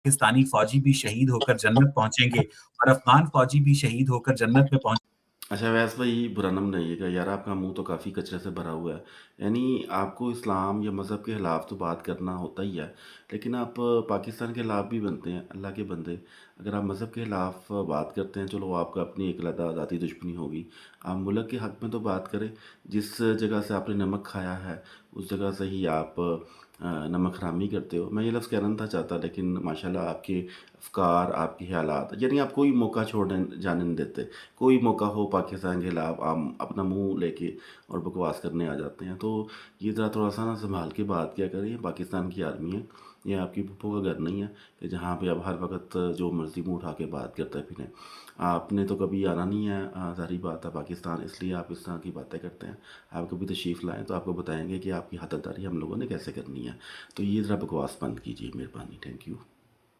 पाकिस्तानी फौजी भी शहीद होकर जन्नत पहुँचेंगे और अफ़गान फौजी भी शहीद होकर जन्नत में पहुँच अच्छा वैसे भाई बुरा ना मनाइएगा यार, आपका मुँह तो काफ़ी कचरे से भरा हुआ है। यानी आपको इस्लाम या मज़हब के खिलाफ तो बात करना होता ही है, लेकिन आप पाकिस्तान के खिलाफ भी बनते हैं, अल्लाह के बंदे। अगर आप मज़हब के खिलाफ बात करते हैं, चलो वो आपका अपनी एक अलग ज़ाती दुश्मनी होगी। आप मुल्क के हक़ में तो बात करें, जिस जगह से आपने नमक खाया है, उस जगह से ही आप नमक हरामी करते हो। मैं ये लफ्ज़ कहना नहीं था चाहता, लेकिन माशाल्लाह आपके अफ़कार, आपके ख़यालात यानी आप कोई मौका छोड़ने जाने नहीं देते। कोई मौका हो पाकिस्तान के खिलाफ आप अपना मुंह लेके और बकवास करने आ जाते हैं। तो ये ज़रा थोड़ा सा ना संभाल के बात किया करें। ये पाकिस्तान की आर्मी है, ये आपकी पप्पो का घर नहीं है कि जहाँ पे आप हर वक्त जो मर्ज़ी मुँह उठा के बात करते फिरें। आपने तो कभी आना नहीं है, ज़ाहिर बात है पाकिस्तान, इसलिए आप इस तरह की बातें करते हैं। आप कभी तशरीफ़ लाएँ तो आपको बताएंगे कि आपकी खातिरदारी हम लोगों ने कैसे करनी है। तो ये ज़रा बकवास बंद कीजिए, मेहरबानी। Thank you.